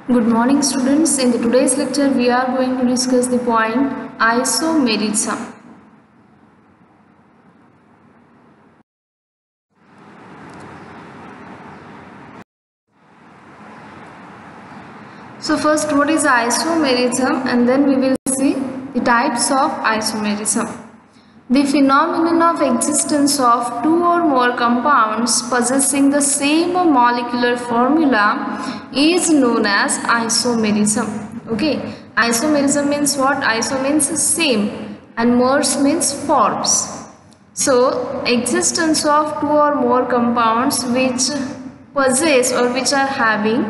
Good morning students. In the today's lecture we are going to discuss the point isomerism. So first, what is isomerism, and then we will see the types of isomerism. The phenomenon of existence of two or more compounds possessing the same molecular formula is known as isomerism. Okay, isomerism means what? Iso means same and mers means forms. So existence of two or more compounds which possess or which are having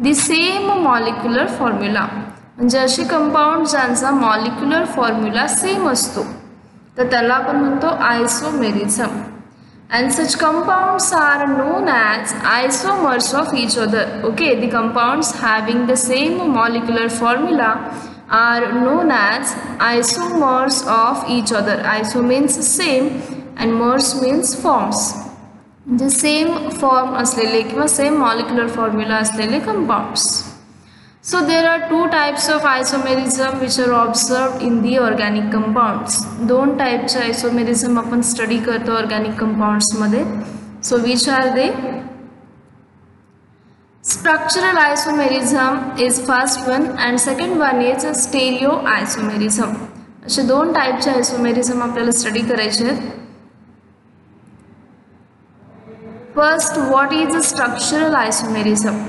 the same molecular formula, म्हणजे असे compound ज्यांचा molecular formula same असतो तर त्याला आपण म्हणतो isomerism. and such compounds are known as isomers of each other. Okay, the compounds having the same molecular formula are known as isomers of each other. Iso means same and mers means forms. The same form असलेले किंवा same molecular formula असलेले compounds. So there are two types of isomerism which are observed in the organic compounds. दोन टाइपचे isomerism आपण study करतो organic compounds मध्ये. So which are they? Structural isomerism is first one and second one is stereoisomerism. असे दोन टाइपचे isomerism आपल्याला study करायचे आहेत. First, what is a structural isomerism?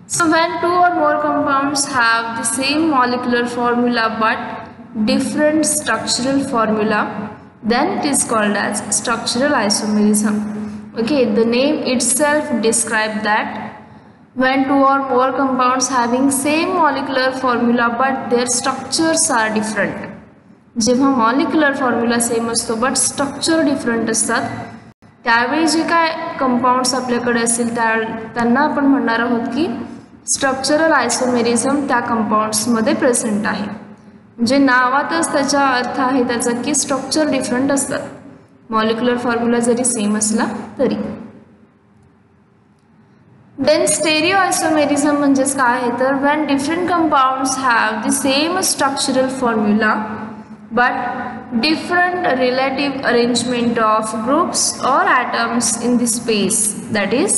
So when two or more compounds have the same molecular formula but different structural formula, then it is called as structural isomerism. Okay, the name itself describes that when two or more compounds having same molecular formula but their structures are different. जेव्हा molecular formula same असतो but structure different असतात त्यावेळी जे काय compounds आपल्याकडे असतील त्यांना आपण म्हणणार आहोत की स्ट्रक्चरल आयसोमेरिझम त्या कंपाउंड्समध्ये प्रेझेंट आहे. म्हणजे नावातच त्याचा अर्थ आहे त्याचा की स्ट्रक्चर डिफरंट असतात, मॉलिक्युलर फॉर्म्युला जरी सेम असला तरी. देन स्टेरिओ आयसोमेरिझम म्हणजेच काय आहे तर when different compounds have the same structural formula but different relative arrangement of groups or atoms in the space, that is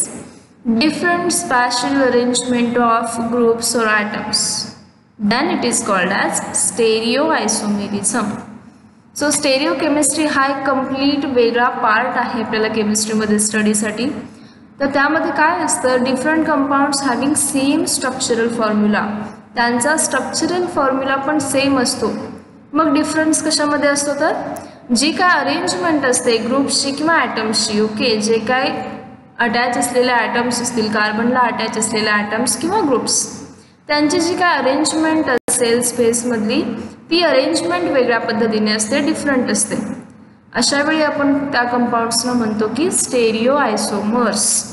different spatial arrangement of groups or atoms, then it is called as stereoisomerism. So stereochemistry हा एक complete वेगळा part आहे आपल्याला केमिस्ट्रीमध्ये स्टडीसाठी. तर त्यामध्ये काय असतं, different compounds having same structural formula, त्यांचा स्ट्रक्चरल फॉर्म्युला पण सेम असतो. मग डिफरन्स कशामध्ये असतो तर जी काय अरेंजमेंट असते ग्रुप्सची किंवा ॲटम्सची. ओके, जे काय अटॅच असलेले ॲटम्स असतील, कार्बनला अटॅच असलेले ॲटम्स किंवा ग्रुप्स, त्यांची जी काय अरेंजमेंट असेल स्पेसमधली ती अरेंजमेंट वेगळ्या पद्धतीने असते, डिफरंट असते. अशा वेळी आपण त्या कंपाउंड्सना म्हणतो की स्टेरिओ आयसोमर्स.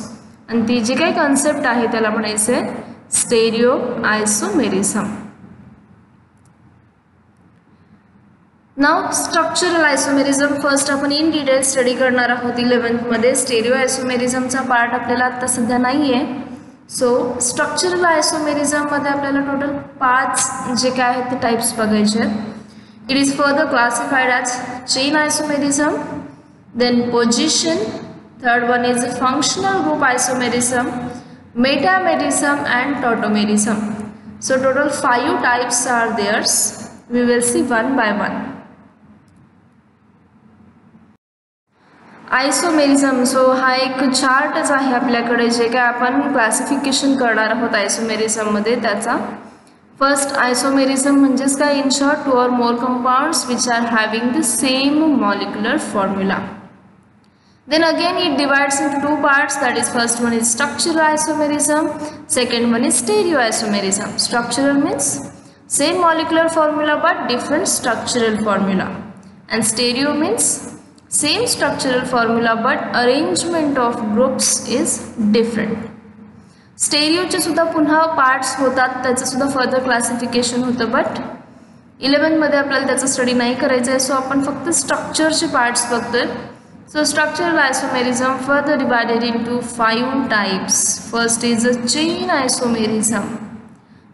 आणि ती जी काही कन्सेप्ट आहे त्याला म्हणायचं आहे stereo isomerism. Now structural isomerism first आपण इन डिटेल स्टडी करणार आहोत 11th मध्ये. स्टेरिओ आयसोमेरिझमचा पार्ट आपल्याला आता सध्या नाही आहे. सो स्ट्रक्चरल आयसोमेरिझममध्ये आपल्याला टोटल 5 जे काय आहेत ते टाइप्स बघायचे आहेत. It is further classified as chain isomerism, then position, third one is functional group isomerism, metamerism and tautomerism. So total 5 types are there's. We will see one by one. Isomerism, so हा एक चार्टच आहे आपल्याकडे जे काय आपण classification करणार आहोत आयसोमेरिझममध्ये त्याचा. फर्स्ट आयसोमेरिझम म्हणजेच काय, in short to or more compounds which are having the same molecular formula. Then again it divides into two parts, that is first one is structural isomerism, second one is stereoisomerism. Structural means same molecular formula but different structural formula, and stereo means same structural formula but arrangement of groups is different. स्टेरिओचे सुद्धा पुन्हा parts होतात, त्याचं सुद्धा further classification होतं, but 11 मध्ये आपल्याला त्याचा study नाही करायचा आहे. सो आपण फक्त स्ट्रक्चरचे पार्ट्स बघतोय. So structural isomerism further divided into 5 types. First is a chain isomerism.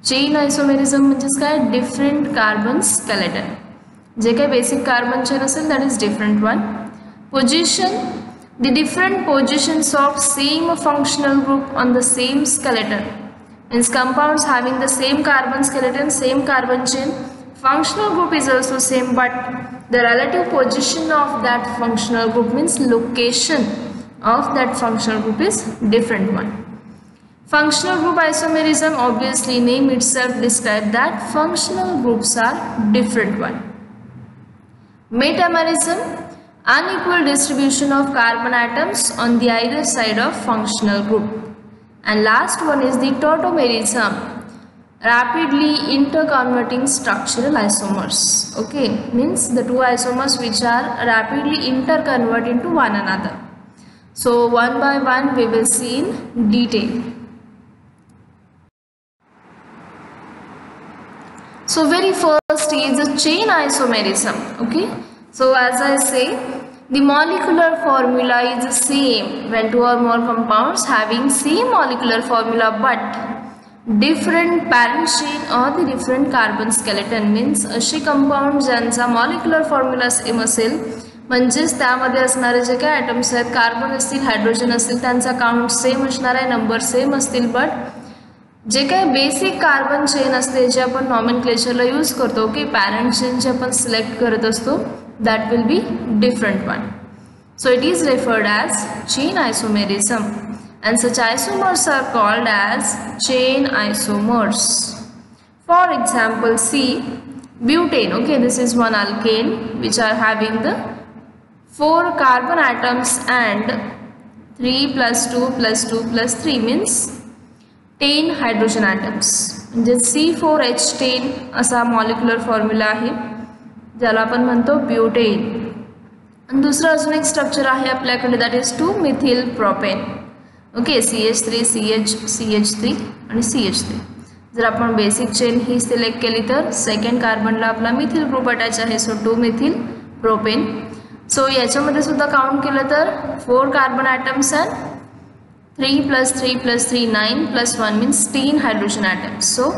Chain isomerism म्हणजेच काय, डिफरंट कार्बन स्केलेटन. जे काही बेसिक कार्बन चेन असेल that is different one. Position, the different positions of same functional group on the same skeleton, means compounds having the same carbon skeleton, same carbon chain, functional group is also same but the relative position of that functional group, means location of that functional group is different one. Functional group isomerism, obviously name itself describe that functional groups are different one. Metamerism, unequal distribution of carbon atoms on the either side of functional group. And last one is the tautomerism, rapidly interconverting structural isomers. Okay, means the two isomers which are rapidly interconvert into one another. So one by one we will see in detail. So very first is the chain isomerism. Okay, so as I say, the molecular formula is the same when two or more compounds having same molecular formula but different parent chain or the different carbon skeleton, means असे compound ज्यांचा molecular formula same असेल, म्हणजेच त्यामध्ये असणारे जे काही atoms आहेत, carbon असतील, हायड्रोजन असतील, त्यांचा काउंट सेम असणार आहे, नंबर सेम असतील, बट जे काही बेसिक कार्बन चेन असते जे आपण नॉमेनक्लेचरला यूज करतो, की पॅरेंट चेन जे आपण सिलेक्ट करत असतो, that will be different one. So it is referred as chain isomerism and such isomers are called as chain isomers. For example, see butane. Okay, this is one alkane which are having the 4 carbon atoms and 3 plus 2 plus 2 plus 3 means 10 hydrogen atoms. म्हणजे C4H10 असा molecular formula आहे ज्याला आपण म्हणतो butane. आणि दुसरं अजून एक स्ट्रक्चर आहे आपल्याकडे, that is 2 methyl propane. Okay, CH3 CH CH3 आणि CH3. जर आपण बेसिक चेन ही सिलेक्ट केली तर सेकंड कार्बनला आपला मिथिल ग्रुप अटॅच आहे, सो 2 मिथिल प्रोपेन. सो याच्यामध्ये सुद्धा काउंट केलं तर 4 carbon atoms and 3 plus 3 plus 3 9 plus 1 means 10 hydrogen atoms. So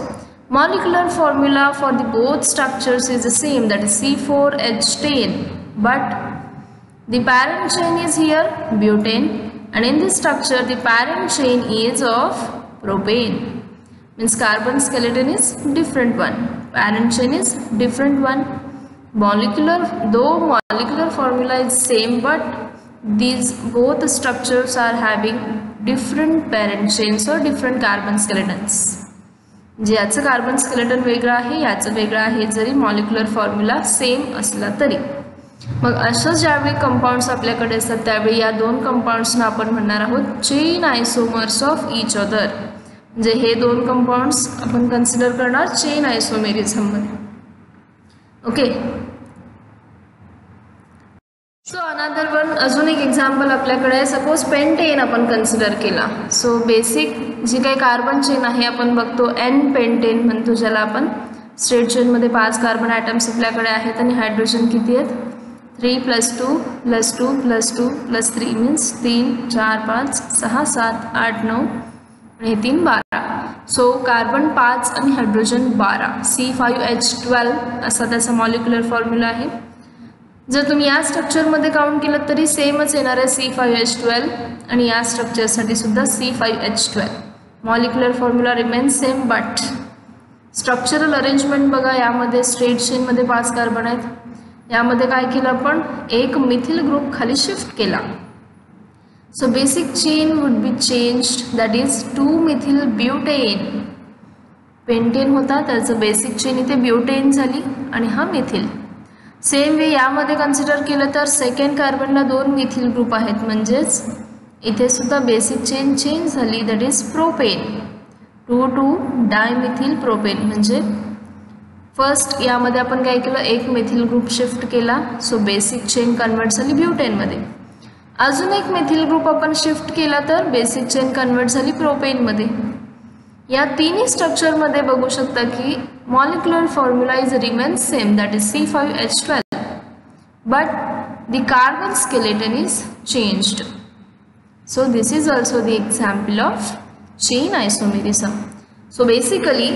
molecular formula for the both structures is the same, that is C4H10, but the parent chain is here butane, and in this structure the parent chain is of propane, means carbon skeleton is different one, parent chain is different one. Though molecular formula is same, but these both structures are having different parent chains or different carbon skeletons. जे याचं carbon skeleton वेगळं आहे, याचं वेगळं आहे, जरी molecular formula same असला तरी. मग असं ज्यावेळी कंपाऊंड्स आपल्याकडे असतात त्यावेळी या दोन कंपाऊंड्सना आपण म्हणणार आहोत chain isomers of each other. म्हणजे हे दोन कंपाऊंड्स आपण कन्सिडर करणार चेन आयसोमेरिझममध्ये. ओके, सो अनदर वन, अजून एक एक्झाम्पल आपल्याकडे आहे. सपोज पेंटेन आपण कन्सिडर केला. सो बेसिक जी काही कार्बन चेन आहे आपण बघतो एन पेंटेन म्हणतो, ज्याला आपण स्ट्रेट चेनमध्ये 5 कार्बन ॲटम्स आपल्याकडे आहेत आणि हायड्रोजन किती आहेत, 3 + 2 + 2 + 2 + 3 मीन्स 3 4 5 6 7 8 9 आणि हे 3 12. सो कार्बन 5 आणि हायड्रोजन 12, C5H12 असा त्याचा मॉलिक्युलर फॉर्म्युला आहे. जर तुम्ही या स्ट्रक्चरमध्ये काउंट केलं तरी सेमच येणार आहे C5H12, आणि या स्ट्रक्चरसाठी सुद्धा C5H12. Molecular formula remains same, but structural arrangement बघा. यामध्ये स्ट्रेट चेनमध्ये 5 कार्बन आहेत, यामध्ये काय केलं आपण, एक मिथिल ग्रुप खाली शिफ्ट केला. So basic chain would be changed, that is 2 methyl butane. Pentane होता त्याचं बेसिक चेन इथे ब्युटेन झाली आणि हा मिथिल. सेम वे यामध्ये कन्सिडर केलं तर सेकंड कार्बनला 2 मिथिल ग्रुप आहेत, म्हणजेच इथे सुद्धा बेसिक चेन चेंज झाली, that is propane. 2 dimethyl propane. म्हणजे फर्स्ट यामध्ये आपण काय केलं, एक मिथिल ग्रुप शिफ्ट केला, सो बेसिक चेन कन्वर्ट झाली ब्युटेनमध्ये. अजून एक मिथिल ग्रुप आपण शिफ्ट केला तर बेसिक चेन कन्वर्ट झाली प्रोपेनमध्ये. या तिन्ही स्ट्रक्चरमध्ये बघू शकता की molecular formula is remains same, that is C5H12, but the carbon skeleton is changed. So this is also the example of chain isomerism. So basically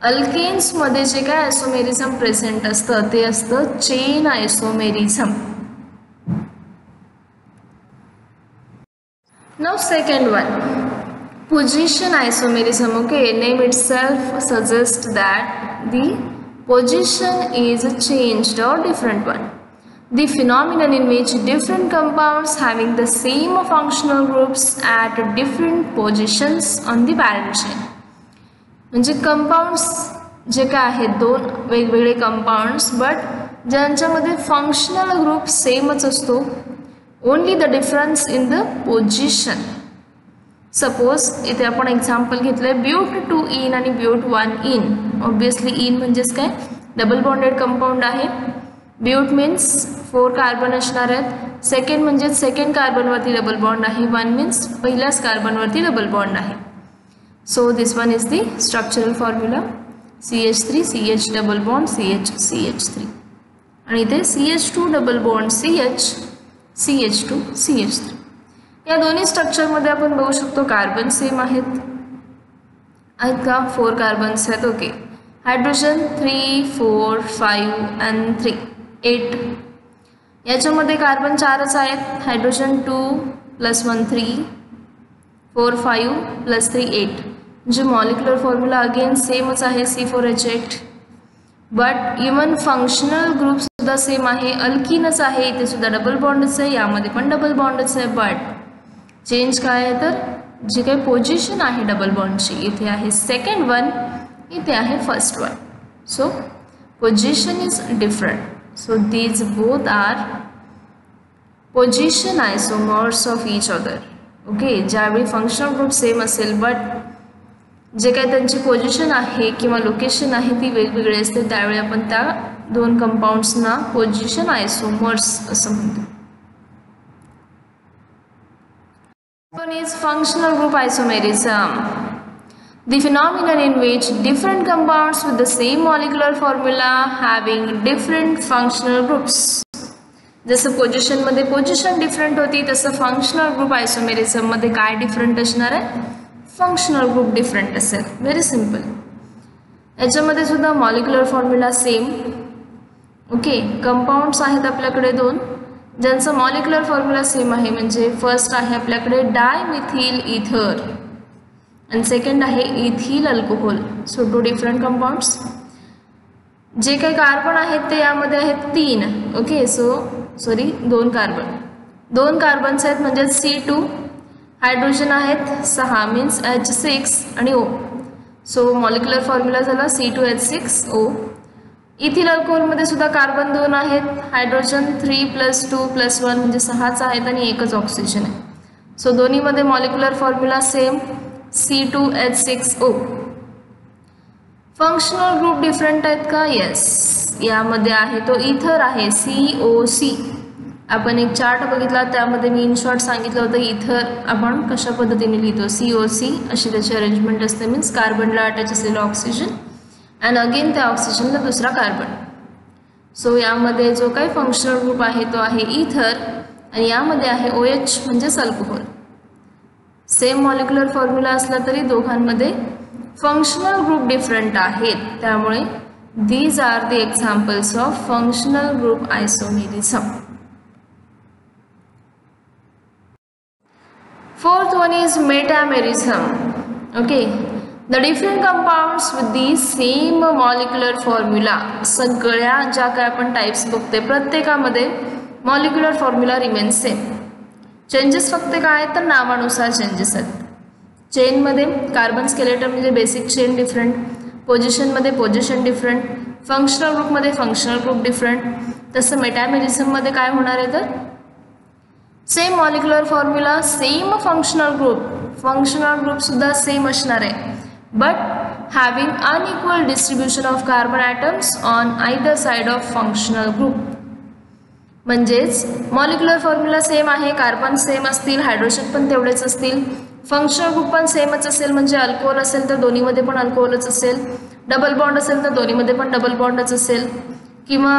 अल्केन्समध्ये जे काय आयसोमेरिझम प्रेझेंट असतं ते असतं chain isomerism. Now second one, position isomerism. Okay, name itself suggests that the position is changed or different one. The phenomenon in which different compounds having the same functional groups at different positions on the parent chain. म्हणजे compounds जे काय आहेत दोन वेगवेगळे compounds but ज्यांच्यामध्ये functional group सेमच असतो, only the difference in the position. Suppose इथे आपण एक्झाम्पल घेतलंय ब्यूट 2 इन आणि ब्यूट 1 इन. ऑब्वियसली इन म्हणजेच काय डबल बॉन्डेड कंपाऊंड आहे. ब्यूट मीन्स 4 कार्बन असणार आहेत. सेकंड म्हणजे सेकंड कार्बनवरती डबल बॉन्ड आहे. 1 मीन्स पहिल्याच कार्बनवरती डबल बॉन्ड आहे. So this one is the structural formula CH3 CH double bond CH CH3 आणि इथे CH2 double bond CH CH2 CH3. या दोन्ही स्ट्रक्चरमध्ये आपण बघू शकतो कार्बन सेम आहेत का 4 कार्बन्स आहेत. Okay, hydrogen 3 4 5 and 3 8. याच्यामध्ये कार्बन 4च आहेत. हायड्रोजन 2 + 1 3 4 5 + 3 8. म्हणजे मॉलिक्युलर फॉर्म्युला अगेन सेमच आहे C4H8. But even functional group सुद्धा सेम आहे. अल्कीनच आहे, इथे सुद्धा डबल बॉन्डच आहे, यामध्ये पण डबल बॉन्डच आहे. बट चेंज काय आहे तर जी काही पोजिशन आहे डबल बॉन्डची, इथे आहे सेकंड वन, इथे आहे first one. So position is different. So these both are position isomers of each other. Okay, ज्यावेळी फंक्शनल ग्रुप सेम असेल बट जे काही त्यांची पोजिशन आहे किंवा लोकेशन आहे ती वेगवेगळी असते, त्यावेळी आपण त्या दोन कंपाऊंड्सना पोजिशन आयसोमर्स असं म्हणतो. One is functional group isomerism, the phenomenon in which different compounds with the same molecular formula having different functional groups. जसं पोजिशन मध्ये पोजिशन डिफरंट होती तसं फंक्शनल ग्रुप आयसोमेरिझम मध्ये काय डिफरंट असणार आहे, फंक्शनल ग्रुप डिफरंट असेल. Very simple. याच्यामध्ये सुद्धा molecular formula same. Okay, compounds आहेत आपल्याकडे दोन ज्यांचं मॉलिक्युलर फॉर्म्युला सेम आहे. म्हणजे फर्स्ट आहे आपल्याकडे डायमिथिल इथर आणि सेकंड आहे ethyl alcohol. So 2 different compounds. जे काही कार्बन आहेत ते यामध्ये आहेत 3. Okay, sorry 2 carbon. 2 कार्बन्स आहेत म्हणजे C2. हायड्रोजन आहेत 6 मीन्स H6 आणि O. सो मॉलिक्युलर फॉर्म्युला झाला C2H6O. इथिल अल्कोहोलमध्ये सुद्धा कार्बन 2 आहेत. हायड्रोजन 3 + 2 + 1 म्हणजे 6च आहेत आणि एकच ऑक्सिजन आहे. सो दोन्हीमध्ये molecular formula same C2H6O. Functional group different आहेत का, येस. यामध्ये आहे तो इथर आहे COC. आपण एक चार्ट बघितला त्यामध्ये मी इन शॉर्ट सांगितलं होतं इथर आपण कशा पद्धतीने लिहितो. COC अशी त्याची अरेंजमेंट असते. मीन्स कार्बनला अटॅच असलेलं ऑक्सिजन अँड अगेन त्या ऑक्सिजनला दुसरा कार्बन. सो यामध्ये जो काही फंक्शनल ग्रुप आहे तो आहे इथर आणि यामध्ये आहे OH म्हणजेच अल्कोहोल. सेम मॉलिक्युलर फॉर्म्युला असला तरी दोघांमध्ये फंक्शनल ग्रुप डिफरंट आहेत. त्यामुळे these are the examples of functional group isomerism. Fourth one is metamerism. Okay, the different compounds with the same molecular formula. सगळ्या ज्या काय आपण टाइप्स बघते प्रत्येकामध्ये molecular formula remain same. Changes फक्त काय तर नावानुसार चेंजेस आहेत. चेनमध्ये कार्बन स्केलेटन म्हणजे बेसिक चेन डिफरंट, पोजिशनमध्ये पोजिशन डिफरंट, फंक्शनल ग्रुपमध्ये फंक्शनल ग्रुप डिफरंट. तसं मेटामेरिझममध्ये काय होणार आहे तर same molecular formula same functional group सुद्धा सेम असणार आहे but having unequal distribution of carbon atoms on either side of functional group. म्हणजेच मॉलिक्युलर फॉर्म्युला सेम आहे, कार्बन सेम असतील, हायड्रोजन पण तेवढेच असतील, फंक्शनल ग्रुप पण सेमच असेल. म्हणजे अल्कोहोल असेल तर दोन्हीमध्ये पण अल्कोहोलच असेल, डबल बॉन्ड असेल तर दोन्हीमध्ये पण डबल बॉन्डच असेल, किंवा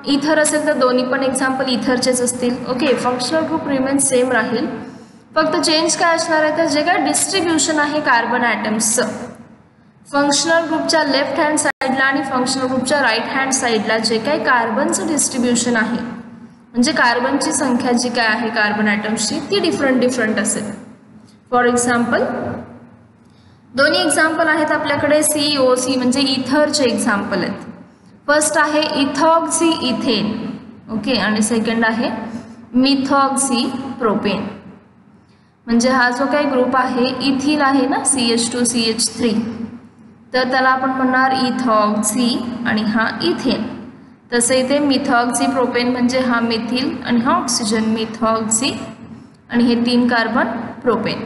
इथर असेल तर दोन्ही पण एक्झाम्पल इथरचेच असतील. Okay, functional group remain same राहील. फक्त चेंज काय असणार आहे तर जे काय डिस्ट्रीब्युशन आहे कार्बन ॲटम्सचं फंक्शनल ग्रुपच्या लेफ्ट हँड साईडला आणि फंक्शनल ग्रुपच्या राईट हँड साईडला जे काही कार्बनचं डिस्ट्रीब्युशन आहे, म्हणजे कार्बनची संख्या जी काय आहे कार्बन ॲटम्सची ती डिफरंट असेल. फॉर एक्झाम्पल दोन्ही एक्झाम्पल आहेत आपल्याकडे COC म्हणजे इथरचे एक्झाम्पल आहेत. फर्स्ट आहे इथॉक्सी इथेन, ओके, आणि सेकंड आहे मिथॉक्सी प्रोपेन. म्हणजे हा जो काही ग्रुप आहे इथिल आहे ना CH2CH3, तर त्याला आपण म्हणणार इथॉक्सी आणि हा इथेन. तसं इथे मिथॉक्सी प्रोपेन म्हणजे हा मिथिल आणि हा ऑक्सिजन मिथॉक्सी आणि हे 3 कार्बन प्रोपेन.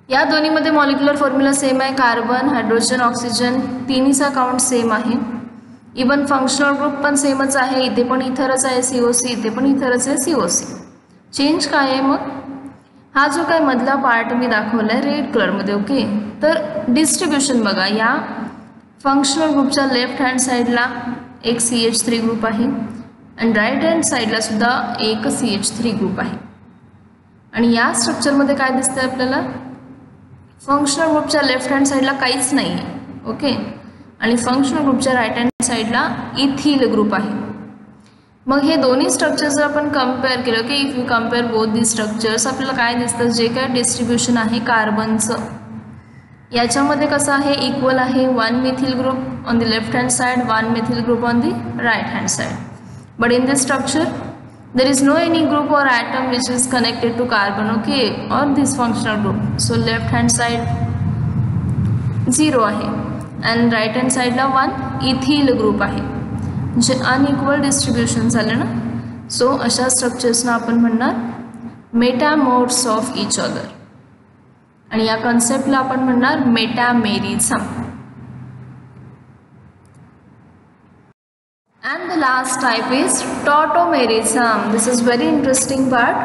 या दोन्हीमध्ये मॉलिक्युलर फॉर्म्युला सेम आहे. कार्बन, हायड्रोजन, ऑक्सिजन तिन्हीचा काउंट सेम आहे. इवन फंक्शनल ग्रुप पण सेमच आहे. इथे पण इथरच आहे COC, इथे पण इथरच आहे COC. चेंज काय आहे मग? हा जो काय मधला पार्ट मी दाखवला आहे रेड कलरमध्ये, ओके, तर डिस्ट्रीब्युशन बघा. या फंक्शनल ग्रुपच्या लेफ्ट हँड साईडला एक CH3 ग्रुप आहे आणि राईट हँड साईडला सुद्धा एक CH3 ग्रुप आहे. आणि या स्ट्रक्चरमध्ये काय दिसतंय आपल्याला? फंक्शनल ग्रुपच्या लेफ्ट हँड साईडला काहीच नाही आहे, ओके, आणि फंक्शनल ग्रुपच्या राईट हँड साईडला इथिल ग्रुप आहे. मग हे दोन्ही स्ट्रक्चर जर आपण कम्पेअर केलं की if you compare both the structures, आपल्याला काय दिसतं? जे काय डिस्ट्रीब्युशन आहे कार्बनचं याच्यामध्ये कसं आहे? इक्वल आहे. 1 methyl group on the left hand side, 1 methyl group on the right hand side. But in this structure there is no any group or atom which is connected to carbon, okay, or this functional group. So left hand side 0 आहे and right hand side ला 1 ethyl group आहे. जे unequal distribution झालं ना. So अशा स्ट्रक्चर्सना आपण म्हणणार मेटामोर्फ्स of each other आणि या कन्सेप्टला आपण म्हणणार मेटामेरिझम. And the last type is tautomerism. This is very interesting part.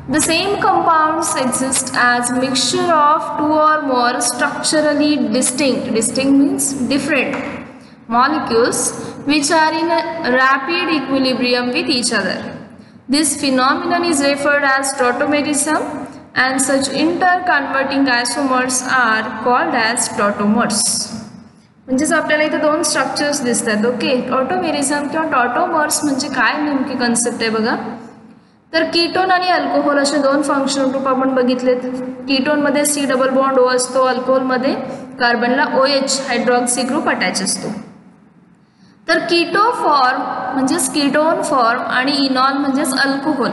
The same compounds exist as mixture of 2 or more structurally distinct. Distinct means different molecules which are in a rapid equilibrium with each other. This phenomenon is referred as tautomerism and such interconverting isomers are called as tautomers. म्हणजेच आपल्याला इथे 2 structures दिसतात, okay. टॉटोमेरिझम किंवा tautomers म्हणजे काय नेमकी concept आहे बघा. तर कीटोन आणि अल्कोहोल असे 2 फंक्शनल ग्रुप आपण बघितलेत. कीटोनमध्ये C डबल बॉन्ड O असतो, अल्कोहोलमध्ये कार्बनला OH हायड्रॉक्सी ग्रुप अटॅच असतो. तर कीटो फॉर्म म्हणजेच कीटोन फॉर्म आणि इनॉल म्हणजेच अल्कोहोल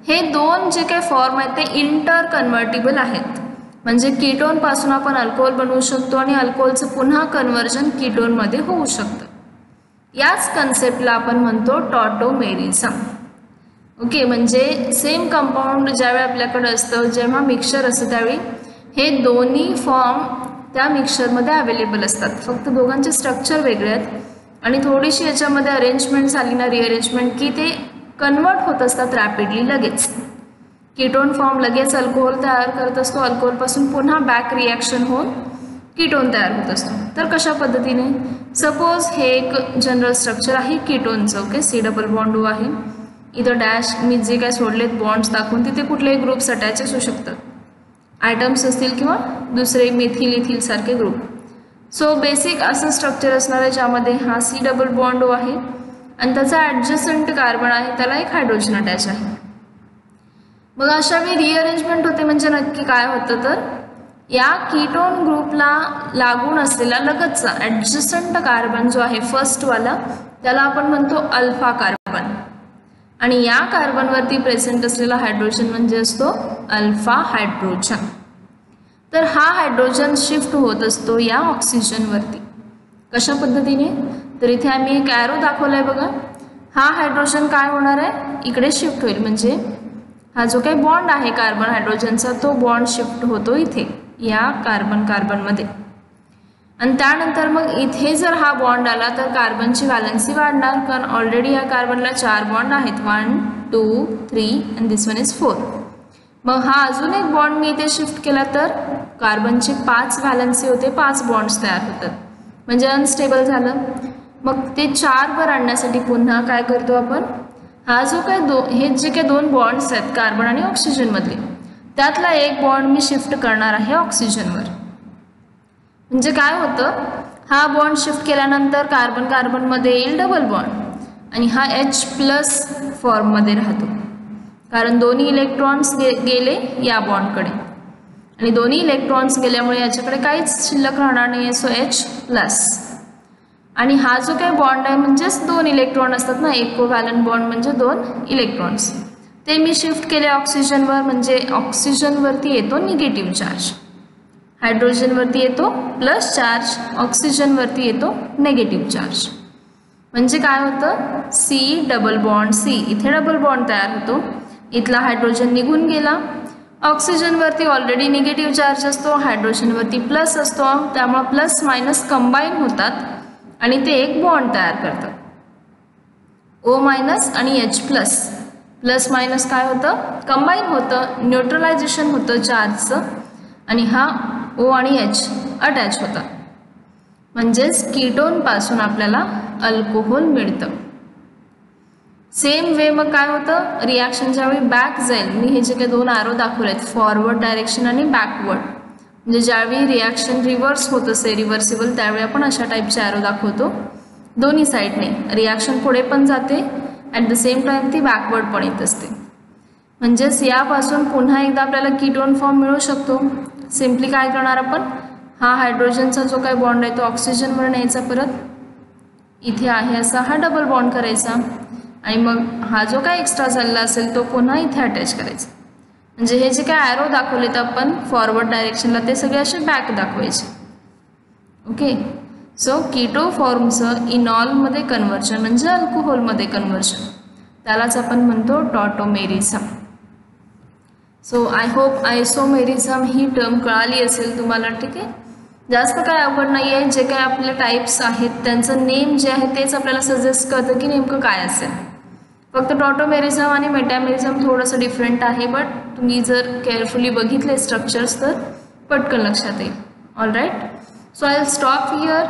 हे 2 जे काही फॉर्म आहेत ते इंटर कन्व्हर्टिबल आहेत. म्हणजे कीटोन पासून आपण अल्कोहोल बनवू शकतो आणि अल्कोहोलचं पुन्हा कन्व्हर्जन कीटोनमध्ये होऊ शकतं. याच कन्सेप्टला आपण म्हणतो टॉटोमेरिझम, ओके. म्हणजे सेम कंपाऊंड ज्यावेळी आपल्याकडे असतं, जेव्हा मिक्सचर असतं त्यावेळी हे दोन्ही फॉर्म त्या मिक्सचरमध्ये अवेलेबल असतात. फक्त दोघांचे स्ट्रक्चर वेगळे आहेत आणि थोडीशी याच्यामध्ये अरेंजमेंट झाली ना, रिअरेंजमेंट, की ते कन्वर्ट होत असतात रॅपिडली लगेच. कीटोन फॉर्म लगेच अल्कोहोल तयार करत असतो, अल्कोहोलपासून पुन्हा बॅक रिॲक्शन होऊन कीटोन तयार होत असतो. तर कशा पद्धतीने? सपोज हे एक जनरल स्ट्रक्चर आहे कीटोनचं, okay. C double bond O आहे. इथं डॅश मी जे काय सोडलेत बॉन्ड्स दाखवून तिथे कुठलेही ग्रुप्स अटॅच असू शकतात, आयटम्स असतील किंवा दुसरे मिथिल इथिल सारखे ग्रुप. सो बेसिक असं स्ट्रक्चर असणार आहे ज्यामध्ये हा C डबल बॉन्ड O आहे आणि त्याचा ॲडजस्टंट कार्बन आहे, त्याला एक हायड्रोजन अटॅच आहे. मग अशा वेळी रिअरेंजमेंट होते म्हणजे नक्की काय होतं? तर या कीटोन ग्रुपला लागून असलेला लगतचा ॲडजस्टंट कार्बन जो आहे फर्स्टवाला त्याला आपण म्हणतो अल्फा कार्बन आणि या कार्बनवरती प्रेझेंट असलेला हायड्रोजन म्हणजे असतो अल्फा हायड्रोजन. तर हा हायड्रोजन शिफ्ट होत असतो या ऑक्सिजनवरती. कशा पद्धतीने? तर इथे आम्ही एक ॲरो दाखवला आहे बघा. हा हायड्रोजन काय होणार आहे? इकडे शिफ्ट होईल. म्हणजे हा जो काही बॉन्ड आहे कार्बन हायड्रोजनचा तो बॉन्ड शिफ्ट होतो इथे या कार्बनमध्ये आणि त्यानंतर मग इथे जर हा बॉन्ड आला तर कार्बनची व्हॅलन्सी वाढणार, कारण ऑलरेडी या कार्बनला 4 बॉन्ड आहेत, 1 2 3 अँड दिस वन इज 4. मग हा अजून एक बॉन्ड मी इथे शिफ्ट केला तर कार्बनची 5 व्हॅलन्सी होते, 5 बॉन्ड्स तयार होतात, म्हणजे अनस्टेबल झालं. मग ते 4 वर आणण्यासाठी पुन्हा काय करतो आपण? हा जो काय हे जे काही 2 बॉन्ड्स आहेत कार्बन आणि ऑक्सिजनमधले त्यातला एक बॉन्ड मी शिफ्ट करणार आहे ऑक्सिजनवर. म्हणजे काय होतं, हा बॉन्ड शिफ्ट केल्यानंतर कार्बन कार्बनमध्ये येईल डबल बॉन्ड आणि हा H+ फॉर्ममध्ये राहतो, कारण दोन्ही इलेक्ट्रॉन्स गेले या बॉन्डकडे आणि दोन्ही इलेक्ट्रॉन्स गेल्यामुळे याच्याकडे काहीच शिल्लक राहणार नाही आहे, सो H+. आणि हा जो काही बॉन्ड आहे म्हणजेच 2 इलेक्ट्रॉन असतात ना, एक कोव्हॅलंट बॉन्ड म्हणजे 2 इलेक्ट्रॉन्स, ते मी शिफ्ट केले ऑक्सिजनवर, म्हणजे ऑक्सिजनवरती येतो निगेटिव्ह चार्ज, हायड्रोजनवरती येतो प्लस चार्ज, ऑक्सिजनवरती येतो नेगेटिव्ह चार्ज. म्हणजे काय होतं, C डबल बॉन्ड C, इथे डबल बॉन्ड तयार होतो, इथला हायड्रोजन निघून गेला, ऑक्सिजनवरती ऑलरेडी निगेटिव्ह चार्ज असतो, हायड्रोजनवरती प्लस असतो, त्यामुळे प्लस मायनस कंबाईन होतात आणि ते एक बॉन्ड तयार करतात, O- आणि H+. प्लस मायनस काय होतं, कंबाईन होतं, न्यूट्रलायझेशन होतं चार्जचं आणि हा O आणि H अटॅच होतात, म्हणजेच कीटोनपासून आपल्याला अल्कोहोल मिळतं. सेम वे मग काय होतं, रिॲक्शन ज्यावेळी बॅक जाईल, मी हे जे काही 2 ॲरो दाखवलेत फॉरवर्ड डायरेक्शन आणि बॅकवर्ड, म्हणजे ज्यावेळी रिॲक्शन रिव्हर्स होत असते रिव्हर्सिबल, त्यावेळी आपण अशा टाईपचे ॲरो दाखवतो दोन्ही साईडने, रिॲक्शन पुढे पण जाते ॲट द सेम टाईम ती बॅकवर्ड पण येत असते. म्हणजेच यापासून पुन्हा एकदा आपल्याला कीटोन फॉर्म मिळू शकतो. सिम्पली काय करणार आपण, हा हायड्रोजनचा जो काही बॉन्ड आहे तो ऑक्सिजनवर न्यायचा, परत इथे आहे असा हा डबल बॉन्ड करायचा आणि मग हा जो काय एक्स्ट्रा चालला असेल तो पुन्हा इथे अटॅच करायचा. म्हणजे हे जे काय ॲरो दाखवलेत आपण फॉरवर्ड डायरेक्शनला ते सगळे असे बॅक दाखवायचे. ओके, सो कीटो फॉर्मचं इनॉलमध्ये कन्व्हर्जन म्हणजे अल्कोहोलमध्ये कन्व्हर्जन, त्यालाच आपण म्हणतो tautomerism. So I hope isomerism ही टर्म कळाली असेल तुम्हाला. ठीक आहे, जास्त काय अवघड नाही आहे, जे काय आपले टाईप्स आहेत त्यांचं नेम जे आहे तेच आपल्याला सजेस्ट करतं की नेमकं काय असेल. फक्त टॉटोमेरिझम आणि मेटामेरिझम थोडंसं डिफरंट आहे, बट तुम्ही जर केअरफुली बघितले स्ट्रक्चर्स तर पटकन लक्षात येईल. All right, so I will stop here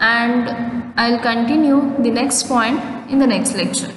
and I will continue the next point in the next lecture.